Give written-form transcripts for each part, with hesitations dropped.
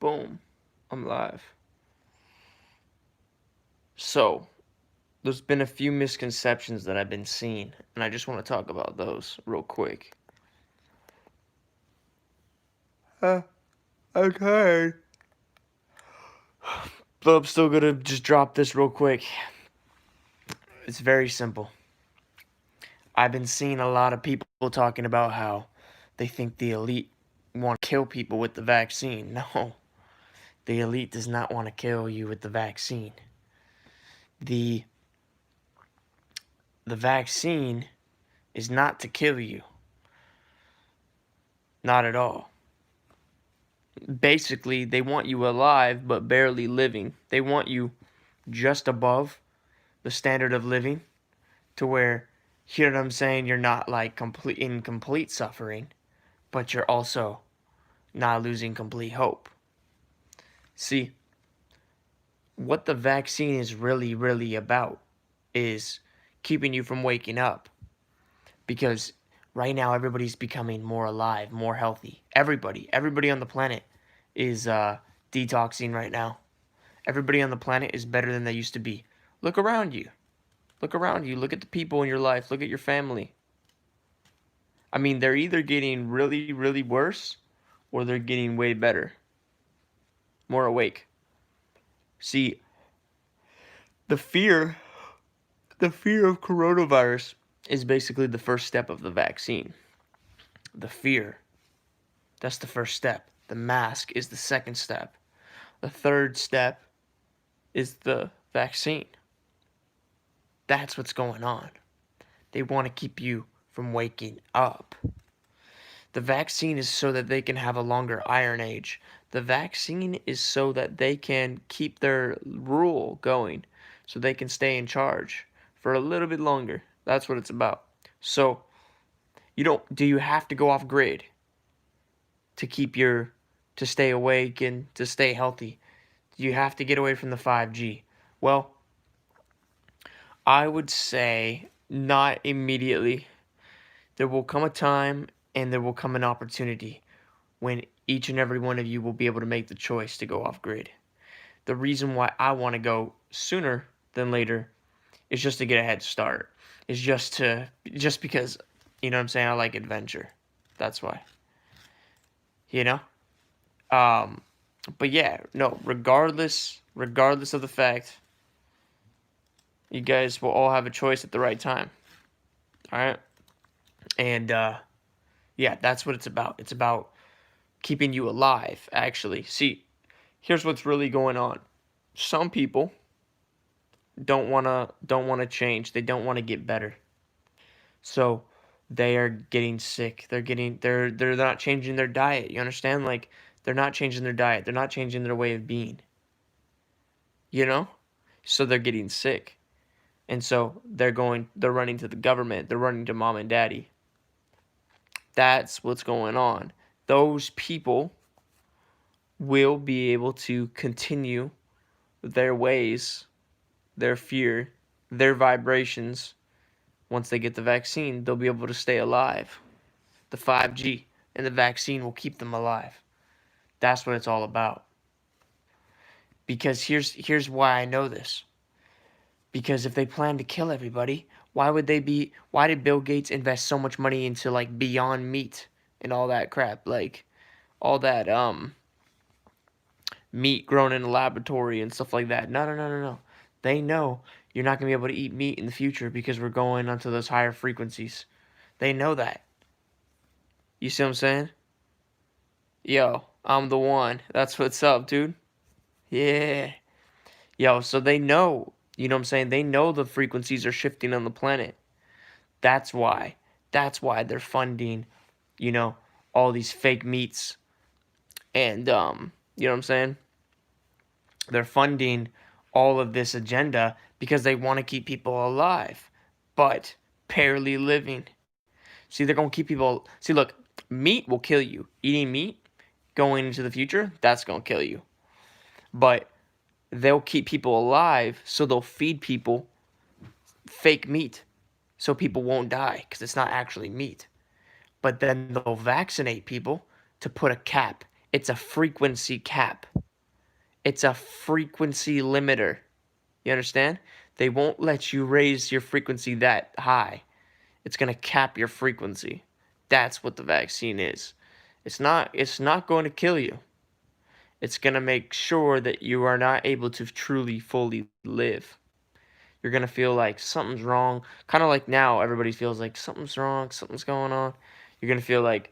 Boom. I'm live. So, there's been a few misconceptions that I've been seeing, and I just want to talk about those real quick. Uh, okay. But I'm still gonna just drop this real quick. It's very simple. I've been seeing a lot of people talking about how they think the elite want to kill people with the vaccine. No, the elite does not want to kill you with the vaccine. The the vaccine is not to kill you. Not at all. Basically, they want you alive but barely living. They want you just above the standard of living to where, you know what I'm saying, you're not like complete suffering, but you're also not losing complete hope. See, what the vaccine is really about is keeping you from waking up, because right now everybody's becoming more alive, more healthy. Everybody on the planet is detoxing right now. Everybody on the planet is better than they used to be. Look around you. Look around you. Look at the people in your life. Look at your family. I mean, they're either getting really worse or they're getting way better. More awake. See, the fear the fear of coronavirus is basically the first step of the vaccine. The fear, that's the first step. The mask is the second step. The third step is the vaccine. That's what's going on. They want to keep you from waking up. The vaccine is so that they can have a longer Iron Age. The vaccine is so that they can keep their rule going, so they can stay in charge for a little bit longer. That's what it's about. So, do you have to go off grid to to stay awake and to stay healthy? Do you have to get away from the 5G? Well, I would say not immediately. There will come a time and there will come an opportunity when each and every one of you will be able to make the choice to go off grid. The reason why I want to go sooner than later is just to get a head start. Is just because, you know what I'm saying, I like adventure. That's why. You know? Um but yeah, no, regardless of the fact, you guys will all have a choice at the right time. All right? And yeah, that's what it's about. It's about keeping you alive, actually. See, here's what's really going on. Some people don't want to change. They don't want to get better. So they are getting sick. They're not changing their diet. You understand? Like, they're not changing their diet. They're not changing their way of being. You know? So they're getting sick. And so they're running to the government. They're running to mom and daddy. That's what's going on. Those people will be able to continue their ways, their fear, their vibrations. Once they get the vaccine, they'll be able to stay alive. The 5G and the vaccine will keep them alive. That's what it's all about. Because here's why I know this. Because if they plan to kill everybody, why did Bill Gates invest so much money into like Beyond Meat and all that crap? Like all that meat grown in a laboratory and stuff like that. No. They know you're not going to be able to eat meat in the future because we're going onto those higher frequencies. They know that. You see what I'm saying? Yo, I'm the one. That's what's up, dude. Yeah. Yo, so they know, you know what I'm saying? They know the frequencies are shifting on the planet. That's why. That's why they're funding, you know, all these fake meats and you know what I'm saying? They're funding all of this agenda because they want to keep people alive, but barely living. See, they're going to keep people. See, look, meat will kill you. Eating meat going into the future, that's going to kill you. But they'll keep people alive, so they'll feed people fake meat so people won't die because it's not actually meat. But then they'll vaccinate people to put a cap It's a frequency cap. It's a frequency limiter. You understand? They won't let you raise your frequency that high. It's going to cap your frequency. That's what the vaccine is. It's not going to kill you. It's going to make sure that you are not able to truly fully live. You're going to feel like something's wrong. Kind of like now everybody feels like something's wrong, something's going on. You're going to feel like,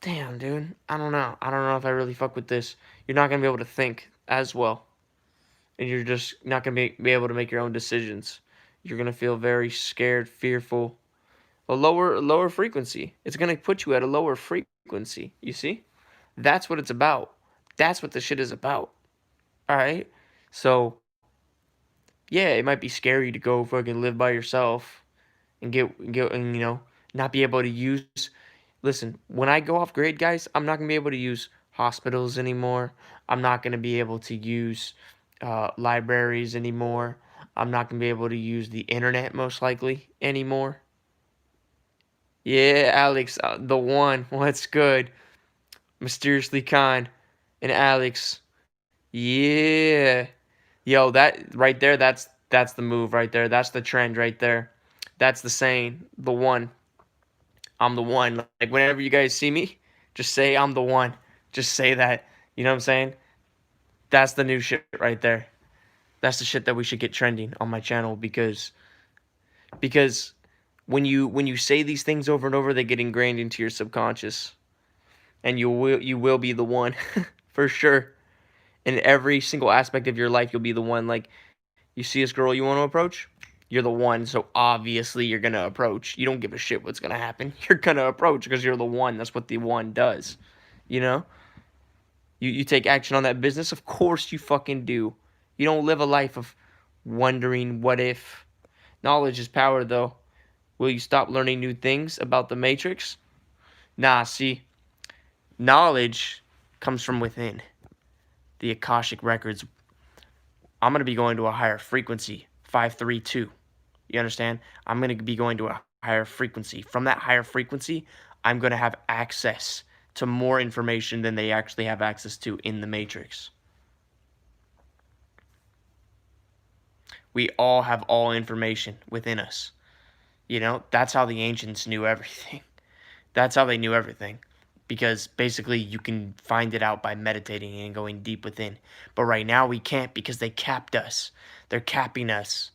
damn, dude, I don't know. I don't know if I really fuck with this. You're not going to be able to think as well. And you're just not going to be able to make your own decisions. You're going to feel very scared, fearful. A lower frequency. It's going to put you at a lower frequency. You see? That's what it's about. That's what the shit is about. All right? So, yeah, it might be scary to go fucking live by yourself and get and not be able to use. Listen, when I go off grid, guys, I'm not gonna be able to use hospitals anymore. I'm not gonna be able to use libraries anymore. I'm not gonna be able to use the internet most likely anymore. Yeah, Alex, the one. What's good? Mysteriously kind. And Alex. Yeah. Yo, that right there, that's the move right there. That's the trend right there. That's the saying. The one. I'm the one. Like whenever you guys see me, just say I'm the one. Just say that. You know what I'm saying? That's the new shit right there. That's the shit that we should get trending on my channel because when you say these things over and over, they get ingrained into your subconscious, and you will be the one for sure. In every single aspect of your life, you'll be the one. Like you see this girl you want to approach, you're the one. So obviously you're gonna approach. You don't give a shit what's gonna happen. You're gonna approach because you're the one. That's what the one does. You know. You take action on that business. Of course you fucking do. You don't live a life of wondering what if. Knowledge is power, though. Will you stop learning new things about the Matrix? Nah, see, knowledge comes from within. The Akashic Records. I'm going to be going to a higher frequency, 532. You understand? I'm going to be going to a higher frequency. From that higher frequency, I'm going to have access to more information than they actually have access to in the Matrix. We all have all information within us. You know, that's how the ancients knew everything. That's how they knew everything. Because basically you can find it out by meditating and going deep within. But right now we can't because they capped us. They're capping us.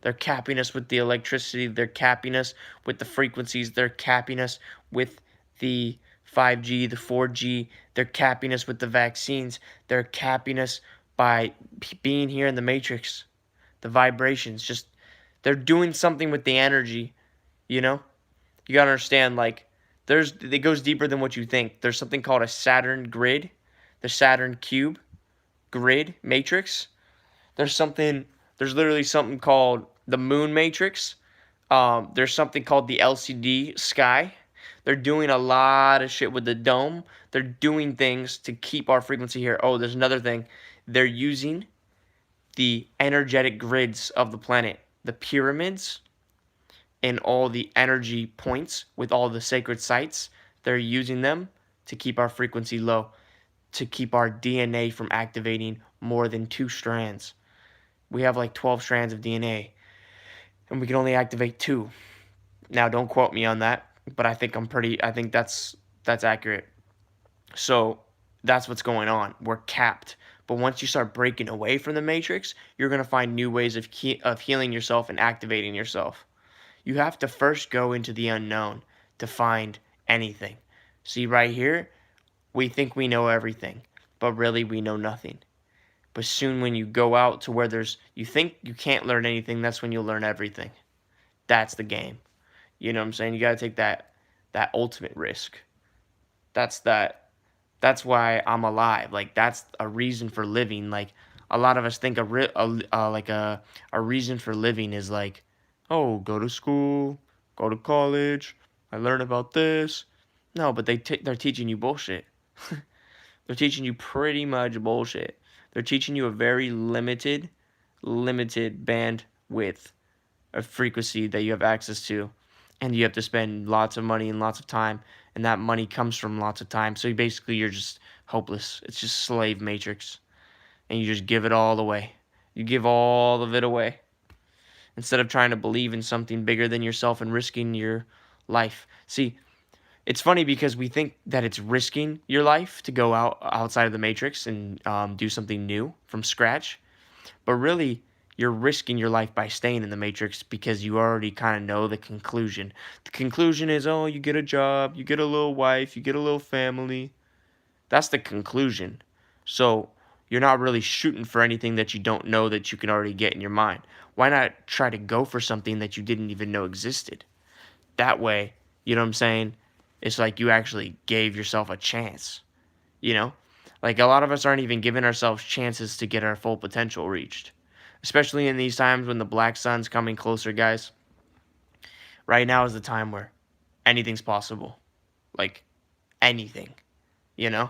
They're capping us with the electricity. They're capping us with the frequencies. They're capping us with the 5G, the 4G. They're capping us with the vaccines. They're capping us by being here in the Matrix. The vibrations, just they're doing something with the energy, you know? You gotta understand, like, it goes deeper than what you think. There's something called a Saturn grid, the Saturn cube grid matrix. There's literally something called the moon matrix. There's something called the LCD sky. They're doing a lot of shit with the dome. They're doing things to keep our frequency here. Oh, there's another thing. They're using the energetic grids of the planet, the pyramids, and all the energy points with all the sacred sites. They're using them to keep our frequency low, to keep our DNA from activating more than 2 strands. We have like 12 strands of DNA, and we can only activate 2. Now, don't quote me on that, but I think that's accurate. So that's what's going on. We're capped. But once you start breaking away from the Matrix, you're going to find new ways of healing yourself and activating yourself. You have to first go into the unknown to find anything. See, right here, we think we know everything, but really we know nothing. But soon when you go out to where you think you can't learn anything, that's when you'll learn everything. That's the game. You know what I'm saying? You got to take that ultimate risk. That's why I'm alive. Like, that's a reason for living. Like, a lot of us think a reason for living is like, oh, go to school, go to college, I learn about this. No, but they're teaching you bullshit. They're teaching you pretty much bullshit. They're teaching you a very limited bandwidth of frequency that you have access to, and you have to spend lots of money and lots of time and that money comes from lots of time. So basically, you're just hopeless. It's just slave matrix, and you just give it all away. You give all of it away instead of trying to believe in something bigger than yourself and risking your life. See, it's funny because we think that it's risking your life to go outside of the matrix and do something new from scratch, but really you're risking your life by staying in the matrix because you already kind of know the conclusion. The conclusion is, oh, you get a job, you get a little wife, you get a little family. That's the conclusion. So you're not really shooting for anything that you don't know that you can already get in your mind. Why not try to go for something that you didn't even know existed? That way, you know what I'm saying? It's like you actually gave yourself a chance, you know? Like a lot of us aren't even giving ourselves chances to get our full potential reached. Especially in these times when the black sun's coming closer, guys. Right now is the time where anything's possible. Like anything, you know?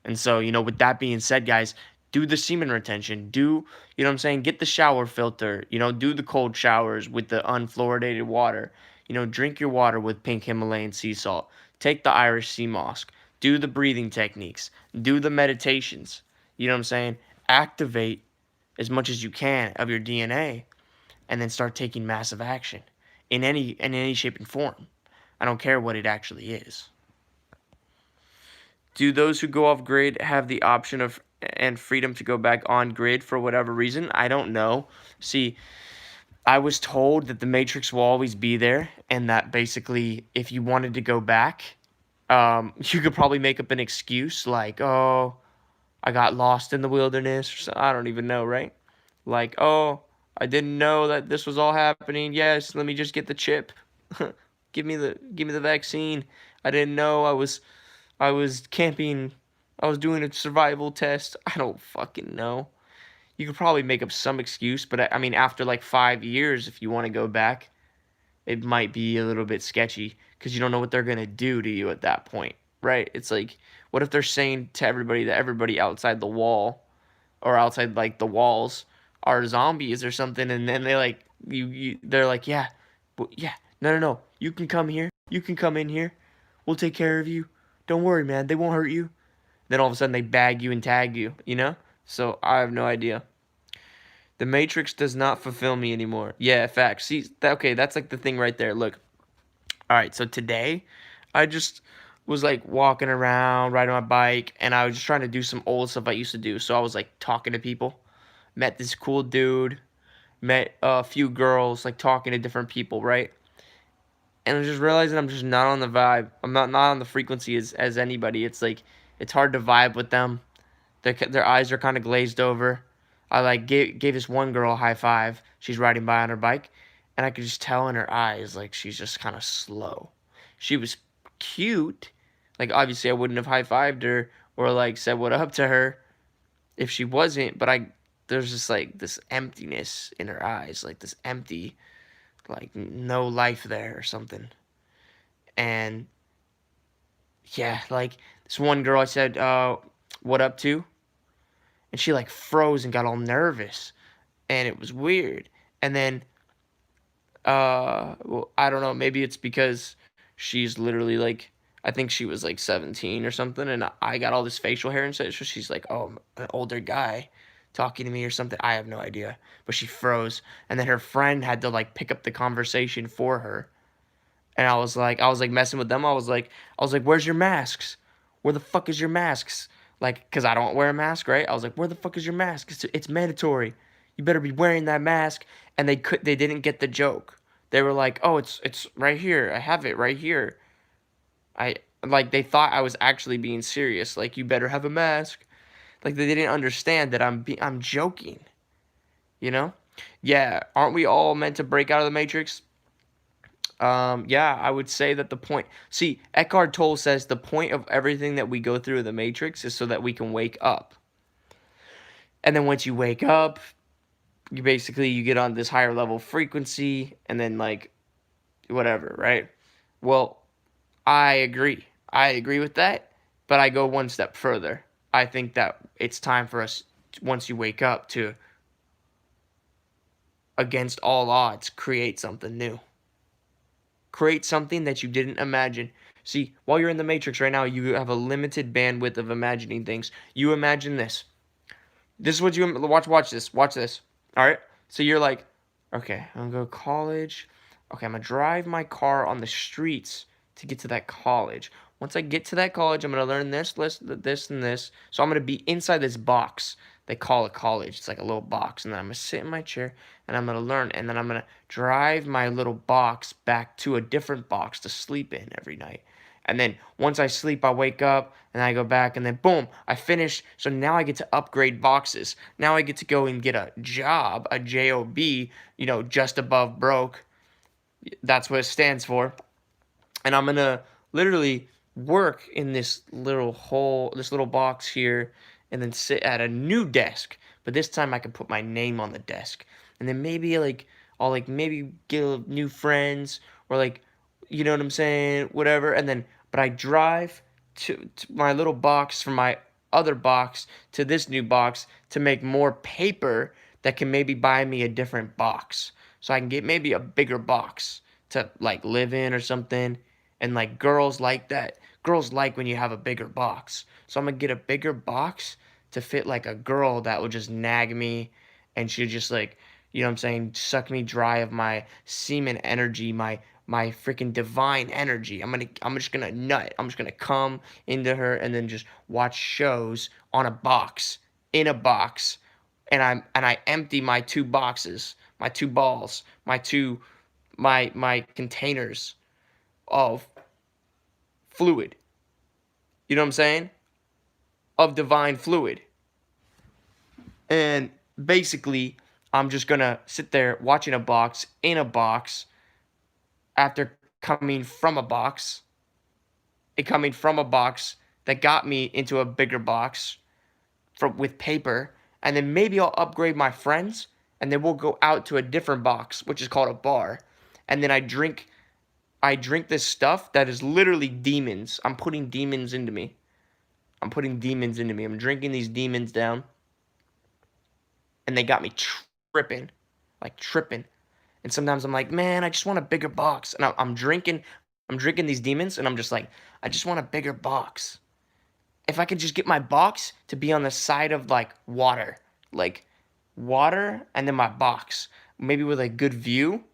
And so, with that being said, guys, do the semen retention. You know what I'm saying? Get the shower filter. Do the cold showers with the unfluoridated water. Drink your water with pink Himalayan sea salt. Take the Irish sea moss. Do the breathing techniques. Do the meditations. You know what I'm saying? Activate as much as you can of your DNA and then start taking massive action in any shape and form. I don't care what it actually is. Do those who go off grid have the option of and freedom to go back on grid for whatever reason? I don't know. See, I was told that the matrix will always be there, and that basically, if you wanted to go back, you could probably make up an excuse like, "Oh, I got lost in the wilderness," or I don't even know, right? Like, "Oh, I didn't know that this was all happening. Yes, let me just get the chip. give me the vaccine. I didn't know I was camping. I was doing a survival test." I don't fucking know. You could probably make up some excuse, but I mean, after like 5 years, if you want to go back, it might be a little bit sketchy because you don't know what they're going to do to you at that point, right? It's like, what if they're saying to everybody that everybody outside the wall or outside like the walls are zombies or something, and then they like, they're like, yeah, yeah, no, you can come here. You can come in here. We'll take care of you. Don't worry, man. They won't hurt you. Then all of a sudden they bag you and tag you, you know? So I have no idea. The Matrix does not fulfill me anymore. Yeah, facts. See, okay, that's like the thing right there. Look. All right, so today I just was like walking around, riding my bike, and I was just trying to do some old stuff I used to do. So I was like talking to people, met this cool dude, met a few girls, like talking to different people, right? And I'm just realizing I'm just not on the vibe. I'm not on the frequency as anybody. It's like it's hard to vibe with them. Their eyes are kind of glazed over. I like gave this one girl a high five. She's riding by on her bike, and I could just tell in her eyes like she's just kind of slow. She was cute. Like obviously I wouldn't have high fived her or like said what up to her if she wasn't. But there's just like this emptiness in her eyes, like this empty, like no life there or something. And yeah, like this one girl I said, what up to? And she like froze and got all nervous, and it was weird. And then well, I don't know, maybe it's because she's literally like, I think she was like 17 or something, and I got all this facial hair and such, so she's like, oh, an older guy talking to me or something. I have no idea, but she froze, and then her friend had to like pick up the conversation for her. And I was like messing with them. I was like, where's your masks? Where the fuck is your masks? Like, cause I don't wear a mask, right? I was like, where the fuck is your mask? It's mandatory. You better be wearing that mask. And they didn't get the joke. They were like, oh, it's right here. I have it right here. I like they thought I was actually being serious. Like, you better have a mask. Like they didn't understand that I'm joking. You know? Yeah, aren't we all meant to break out of the matrix? Yeah, I would say that the point. See, Eckhart Tolle says the point of everything that we go through in the Matrix is so that we can wake up. And then once you wake up, you get on this higher level frequency, and then like whatever, right? Well, I agree. I agree with that, but I go one step further. I think that it's time for us, once you wake up, to, against all odds, create something new. Create something that you didn't imagine. See, while you're in the Matrix right now, you have a limited bandwidth of imagining things. You imagine this. This is what you watch this. Watch this. All right. So you're like, okay, I'm gonna go to college. Okay, I'm gonna drive my car on the streets to get to that college. Once I get to that college, I'm gonna learn this, this, and this. So I'm gonna be inside this box. They call it college. It's like a little box, and then I'm gonna sit in my chair and I'm gonna learn, and then I'm gonna drive my little box back to a different box to sleep in every night. And then once I sleep, I wake up and I go back and then boom, I finish. So now I get to upgrade boxes. Now I get to go and get a job, a job, just above broke. That's what it stands for. And I'm going to literally work in this little hole, this little box here, and then sit at a new desk. But this time I can put my name on the desk. And then maybe I'll maybe get new friends or you know what I'm saying, whatever. And then but I drive to my little box from my other box to this new box to make more paper that can maybe buy me a different box. So I can get maybe a bigger box to live in or something. And girls like that. Girls like when you have a bigger box. So I'm gonna get a bigger box to fit a girl that would just nag me and she'd just you know what I'm saying, suck me dry of my semen energy, my freaking divine energy. I'm just gonna nut. I'm just gonna come into her and then just watch shows on a box, in a box, and I empty my two boxes, my two balls, my containers of fluid. You know what I'm saying? Of divine fluid. And basically, I'm just gonna sit there watching a box in a box after coming from a box that got me into a bigger box with paper, and then maybe I'll upgrade my friends, and then we'll go out to a different box, which is called a bar, and then I drink this stuff that is literally demons. I'm putting demons into me. I'm drinking these demons down, and they got me tripping. And sometimes I'm like, man, I just want a bigger box. And I'm drinking these demons, and I'm just like, I just want a bigger box. If I could just get my box to be on the side of water, and then my box, maybe with a good view,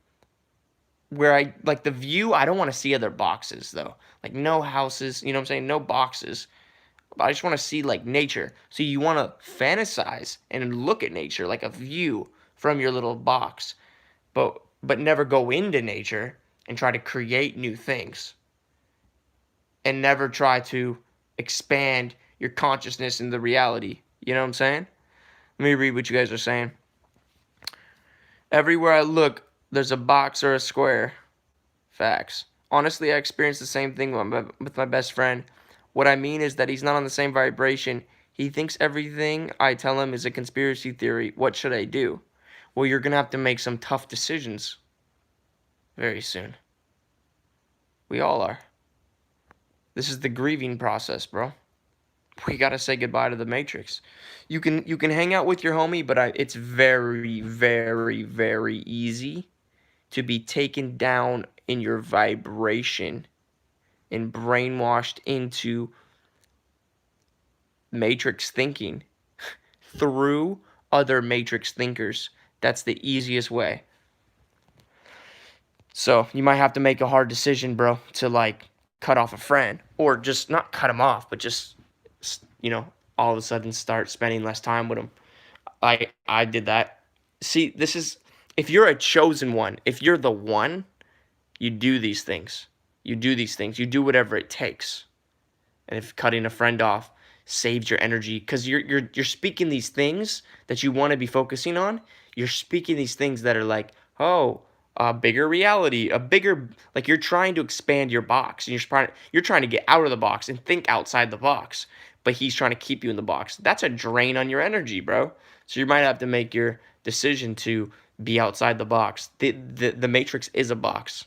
where I the view. I don't want to see other boxes though, no houses. You know what I'm saying? No boxes. But I just want to see nature. So you want to fantasize and look at nature, like a view from your little box. But never go into nature and try to create new things, and never try to expand your consciousness into reality. You know what I'm saying? Let me read what you guys are saying. Everywhere I look, there's a box or a square. Facts. Honestly, I experienced the same thing with my best friend. What I mean is that he's not on the same vibration. He thinks everything I tell him is a conspiracy theory. What should I do? Well, you're going to have to make some tough decisions very soon. We all are. This is the grieving process, bro. We got to say goodbye to the Matrix. You can hang out with your homie, but it's very, very, very easy to be taken down in your vibration and brainwashed into Matrix thinking through other Matrix thinkers. That's the easiest way. So you might have to make a hard decision, bro, to cut off a friend, or just not cut him off, but just all of a sudden start spending less time with him. I did that. See, this is, if you're a chosen one, if you're the one, you do these things. You do whatever it takes. And if cutting a friend off saves your energy, because you're speaking these things that you want to be focusing on. You're speaking these things that are a bigger reality, a bigger, you're trying to expand your box, and you're trying to get out of the box and think outside the box, but he's trying to keep you in the box. That's a drain on your energy, bro. So you might have to make your decision to be outside the box. The Matrix is a box.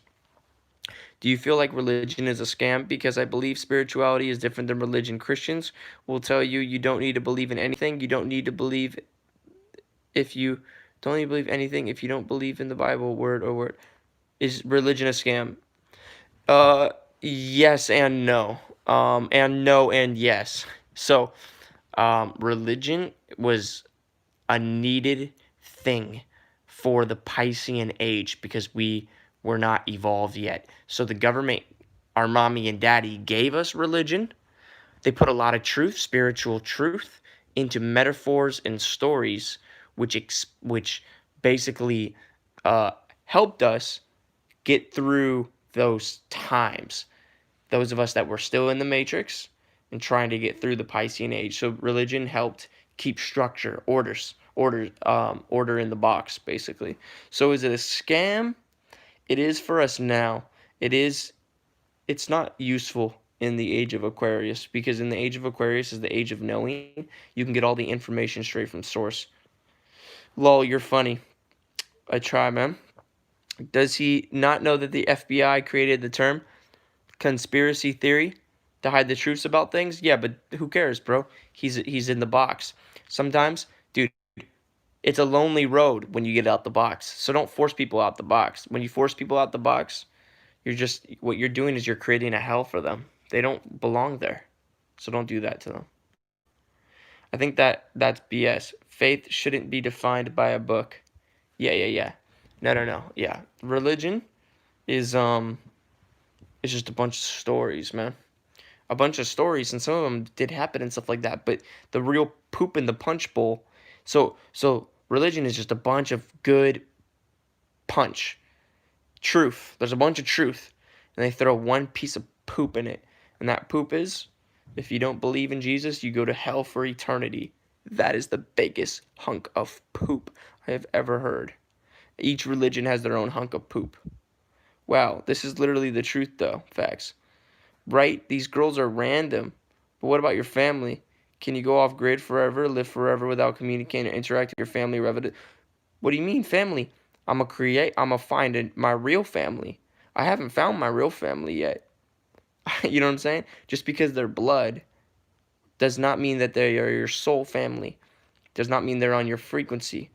Do you feel like religion is a scam? Because I believe spirituality is different than religion. Christians will tell you you don't need to believe in anything. You don't need to believe if you don't need to believe anything if you don't believe in the Bible word or word. Is religion a scam? Yes and no. And no and yes. So, religion was a needed thing for the Piscean age because we were not evolved yet. So the government, our mommy and daddy, gave us religion. They put a lot of truth, spiritual truth, into metaphors and stories, which basically uh, helped us get through those times. Those of us that were still in the matrix and trying to get through the Piscean age. So religion helped keep structure, order in the box, basically. So is it a scam? It is for us now. It is. It's not useful in the age of Aquarius because in the age of Aquarius is the age of knowing. You can get all the information straight from source. Lol, you're funny. I try, man. Does he not know that the FBI created the term conspiracy theory to hide the truths about things? Yeah, but who cares, bro? He's in the box. Sometimes, dude, it's a lonely road when you get out the box. So don't force people out the box. When you force people out the box, you're just what you're doing is you're creating a hell for them. They don't belong there. So don't do that to them. I think that's BS. Faith shouldn't be defined by a book. Yeah. No. Yeah. Religion is it's just a bunch of stories, man. A bunch of stories, and some of them did happen and stuff like that. But the real poop in the punch bowl. So religion is just a bunch of good punch truth. There's a bunch of truth, and they throw one piece of poop in it, and that poop is, if you don't believe in Jesus, you go to hell for eternity. That is the biggest hunk of poop I have ever heard. Each religion has their own hunk of poop. Wow, this is literally the truth, though. Facts. Right? These girls are random. But what about your family? Can you go off grid forever, live forever without communicating or interacting with your family? What do you mean, family? I'm going to find my real family. I haven't found my real family yet. You know what I'm saying? Just because they're blood does not mean that they are your soul family. Does not mean they're on your frequency.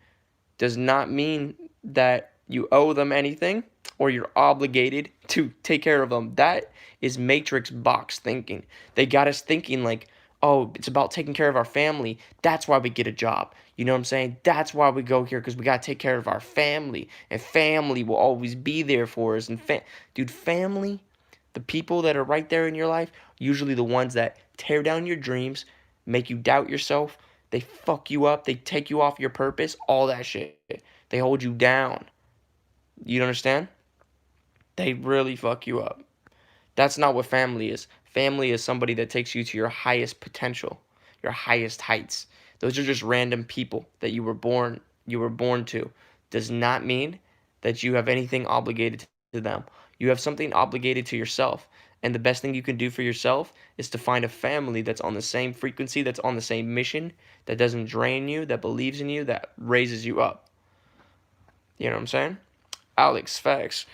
Does not mean that you owe them anything or you're obligated to take care of them. That is matrix box thinking. They got us thinking like, oh, it's about taking care of our family. That's why we get a job. You know what I'm saying? That's why we go here because we got to take care of our family. And family will always be there for us. And dude, family, the people that are right there in your life, usually the ones that tear down your dreams, make you doubt yourself, they fuck you up, they take you off your purpose, all that shit. They hold you down. You understand? They really fuck you up. That's not what family is. Family is somebody that takes you to your highest potential, your highest heights. Those are just random people that you were born to. Does not mean that you have anything obligated to them. You have something obligated to yourself. And the best thing you can do for yourself is to find a family that's on the same frequency, that's on the same mission, that doesn't drain you, that believes in you, that raises you up. You know what I'm saying? Alex, facts.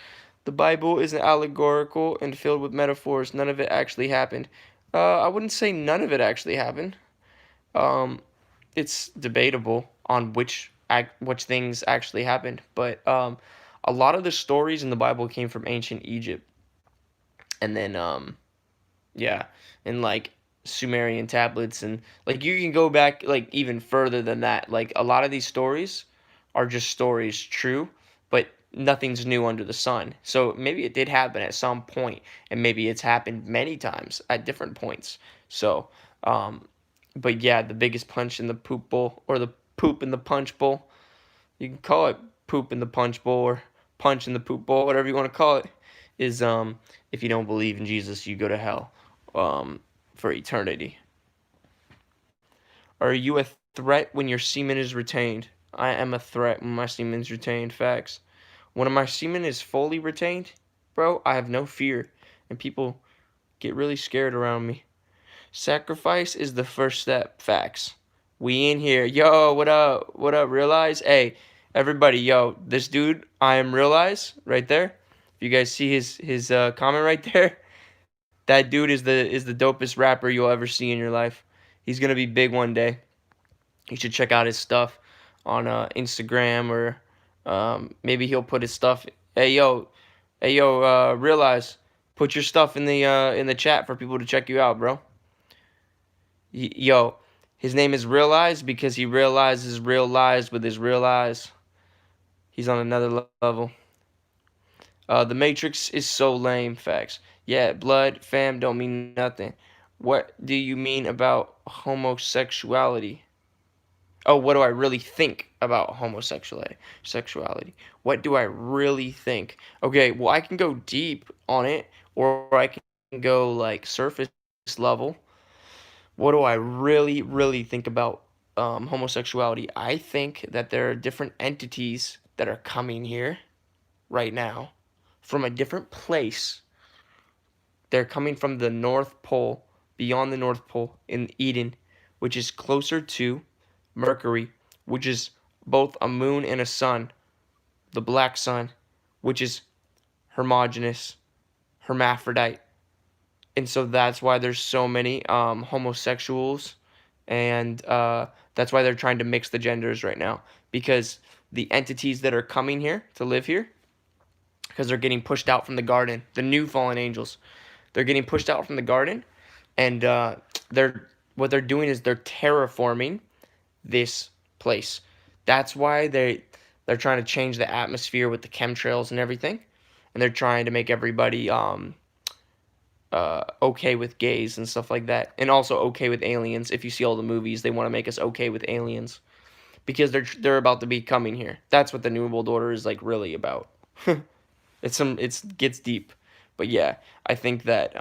The Bible is allegorical and filled with metaphors. None of it actually happened. I wouldn't say none of it actually happened. Um, it's debatable on which things actually happened, but a lot of the stories in the Bible came from ancient Egypt, and then yeah, and like Sumerian tablets, and like you can go back like even further than that. Like a lot of these stories are just stories, true, but nothing's new under the sun. So maybe it did happen at some point, and maybe it's happened many times at different points. So, but yeah, the biggest punch in the poop bowl, or the poop in the punch bowl. You can call it poop in the punch bowl or punch in the poop bowl, whatever you want to call it. Is if you don't believe in Jesus, you go to hell for eternity. Are you a threat when your semen is retained? I am a threat when my semen is retained. Facts. When my semen is fully retained, bro, I have no fear, and people get really scared around me. Sacrifice is the first step. Facts. We in here. Yo, what up? What up? Realize? Hey, everybody, yo, this dude, I am Realize, right there. If you guys see his comment right there, that dude is the dopest rapper you'll ever see in your life. He's gonna be big one day. You should check out his stuff on Instagram, or maybe he'll put his stuff. Hey yo, Realize. Put your stuff in the chat for people to check you out, bro. Yo, his name is Realize because he realizes real lies with his real eyes. He's on another level. The Matrix is so lame. Facts. Yeah, blood, fam don't mean nothing. What do you mean about homosexuality? Oh, what do I really think about homosexuality? What do I really think? Okay, well, I can go deep on it, or I can go like surface level. What do I really, really think about homosexuality? I think that there are different entities that are coming here right now from a different place. They're coming from the North Pole, beyond the North Pole in Eden, which is closer to Mercury, which is both a moon and a sun, the black sun, which is homogeneous, hermaphrodite. And so that's why there's so many homosexuals, and that's why they're trying to mix the genders right now, because the entities that are coming here to live here, because they're getting pushed out from the garden, the new fallen angels, they're getting pushed out from the garden, and what they're doing is they're terraforming this place. That's why they're trying to change the atmosphere with the chemtrails and everything, and they're trying to make everybody okay with gays and stuff like that, and also okay with aliens. If you see all the movies, they want to make us okay with aliens because they're about to be coming here. That's what the New World Order is like really about. It gets deep, but yeah, I think that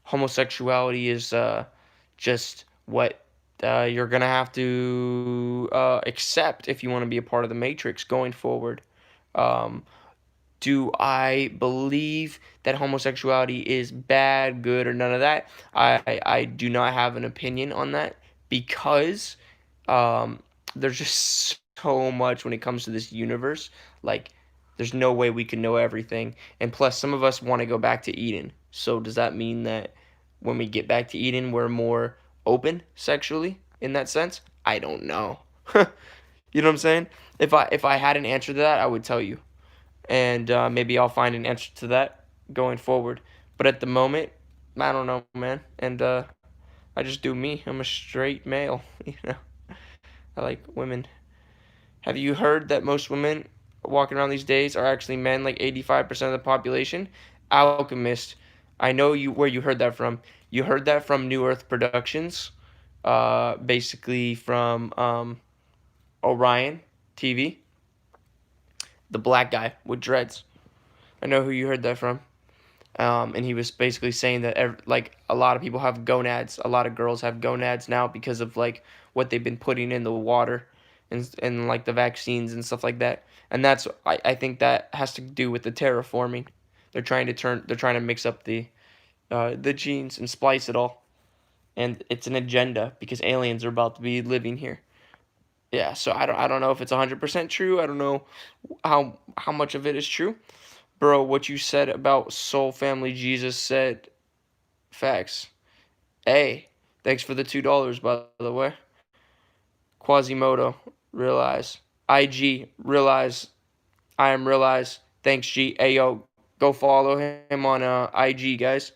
homosexuality is just what you're gonna have to accept if you want to be a part of the Matrix going forward. Um, do I believe that homosexuality is bad, good, or none of that? I do not have an opinion on that because um, there's just so much when it comes to this universe. Like, there's no way we can know everything. And plus, some of us want to go back to Eden. So does that mean that when we get back to Eden, we're more open sexually in that sense? I don't know. You know what I'm saying? If I had an answer to that, I would tell you, and maybe I'll find an answer to that going forward. But at the moment, I don't know, man. And I just do me. I'm a straight male. You know, I like women. Have you heard that most women walking around these days are actually men? Like 85% of the population. Alchemist. I know you where you heard that from. You heard that from New Earth Productions. Basically from Orion TV, the black guy with dreads. I know who you heard that from. And he was basically saying that like a lot of people have gonads, a lot of girls have gonads now because of like what they've been putting in the water and like the vaccines and stuff like that. And that's I think that has to do with the terraforming. They're trying to mix up the genes and splice it all. And it's an agenda because aliens are about to be living here. Yeah, so I don't know if it's 100% true. I don't know how much of it is true. Bro, what you said about Soul Family Jesus said facts. Hey, thanks for the $2 by the way. Quasimodo, realize. IG, realize. I am realize. Thanks G. Hey yo, go follow him on IG, guys.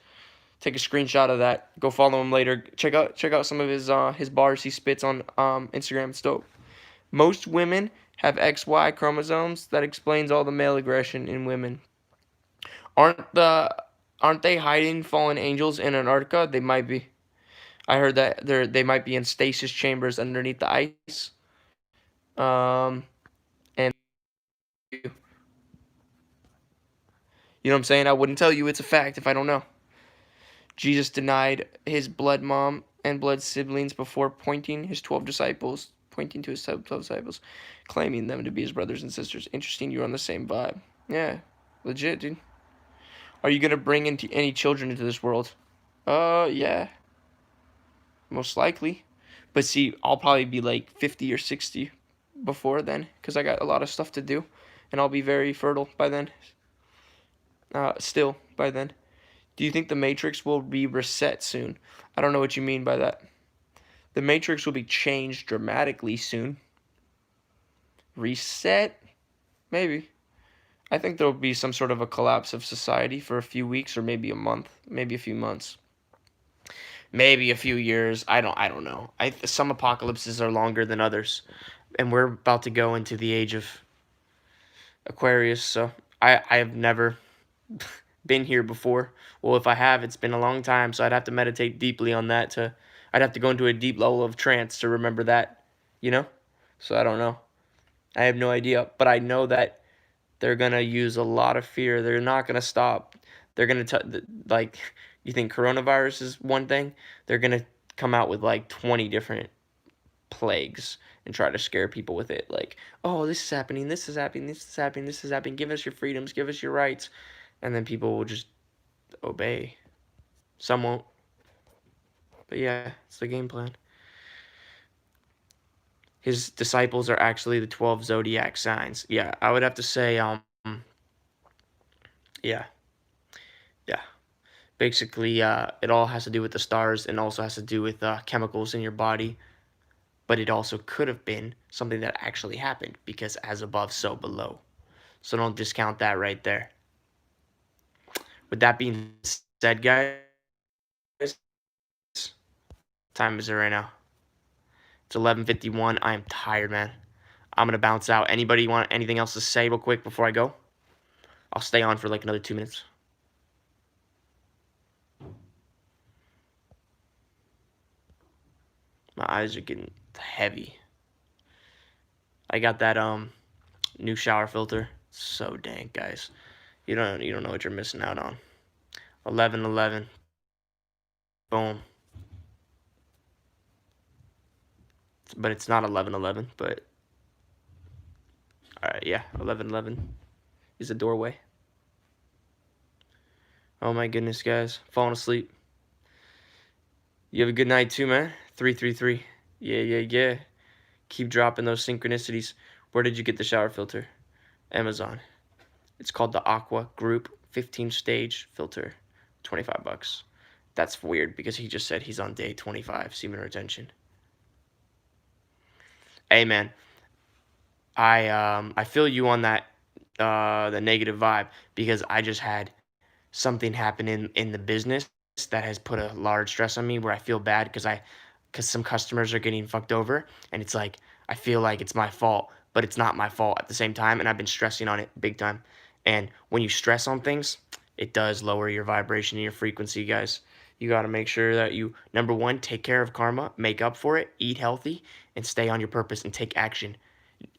Take a screenshot of that. Go follow him later. Check out some of his bars he spits on Instagram. It's dope. Most women have XY chromosomes. That explains all the male aggression in women. Aren't they hiding fallen angels in Antarctica? They might be. I heard that they might be in stasis chambers underneath the ice. And you know what I'm saying? I wouldn't tell you it's a fact if I don't know. Jesus denied his blood mom and blood siblings before pointing to his 12 disciples, claiming them to be his brothers and sisters. Interesting, you're on the same vibe. Yeah, legit, dude. Are you gonna bring any children into this world? Yeah, most likely. But see, I'll probably be like 50 or 60 before then, because I got a lot of stuff to do, and I'll be very fertile by then. Still by then. Do you think the Matrix will be reset soon? I don't know what you mean by that. The Matrix will be changed dramatically soon. Reset? Maybe. I think there will be some sort of a collapse of society for a few weeks or maybe a month, maybe a few months, maybe a few years. I don't know. Some apocalypses are longer than others, and we're about to go into the age of Aquarius, so I have never been here before. Well, if I have, it's been a long time, so I'd have to meditate deeply on that to I'd have to go into a deep level of trance to remember that, you know? So I don't know. I have no idea, but I know that they're gonna use a lot of fear. They're not gonna stop. They're gonna like, you think coronavirus is one thing? They're gonna come out with like 20 different plagues and try to scare people with it. Like, oh, this is happening, this is happening, this is happening, this is happening. Give us your freedoms, give us your rights, and then people will just obey. Some won't, but yeah, it's the game plan. His disciples are actually the 12 zodiac signs. Yeah, I would have to say, yeah, yeah. Basically, it all has to do with the stars and also has to do with chemicals in your body. But it also could have been something that actually happened because as above, so below. So don't discount that right there. With that being said, guys, time is it right now? It's 11:51. I am tired, man. I'm gonna bounce out. Anybody want anything else to say real quick before I go? I'll stay on for like another 2 minutes. My eyes are getting heavy. I got that new shower filter. So dank, guys. You don't know what you're missing out on. 11:11. Boom. But it's not 11:11. But all right, yeah, 11:11 is a doorway. Oh my goodness, guys, falling asleep. You have a good night too, man. 333. Yeah, yeah, yeah. Keep dropping those synchronicities. Where did you get the shower filter? Amazon. It's called the Aqua Group 15 stage filter. 25 bucks. That's weird because he just said he's on day 25 semen retention. Hey man, I feel you on that the negative vibe because I just had something happen in the business that has put a large stress on me where I feel bad because some customers are getting fucked over and it's like I feel like it's my fault, but it's not my fault at the same time and I've been stressing on it big time. And when you stress on things, it does lower your vibration and your frequency, guys. You got to make sure that you number 1 take care of karma, make up for it, eat healthy and stay on your purpose and take action.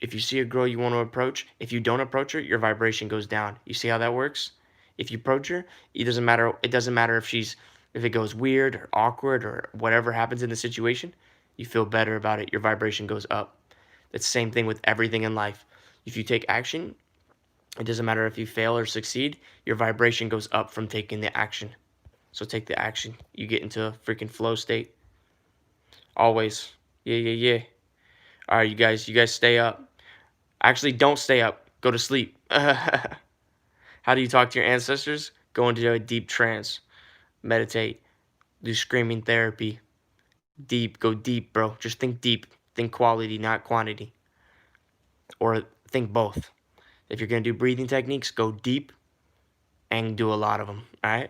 If you see a girl you want to approach, if you don't approach her, your vibration goes down. You see how that works? If you approach her, it doesn't matter if it goes weird or awkward or whatever happens in the situation, you feel better about it. Your vibration goes up. It's the same thing with everything in life. If you take action, it doesn't matter if you fail or succeed, your vibration goes up from taking the action. So take the action. You get into a freaking flow state. Always. Yeah, yeah, yeah. All right, you guys stay up. Actually, don't stay up. Go to sleep. How do you talk to your ancestors? Go into a deep trance. Meditate. Do screaming therapy. Deep. Go deep, bro. Just think deep. Think quality, not quantity. Or think both. If you're going to do breathing techniques, go deep and do a lot of them. All right?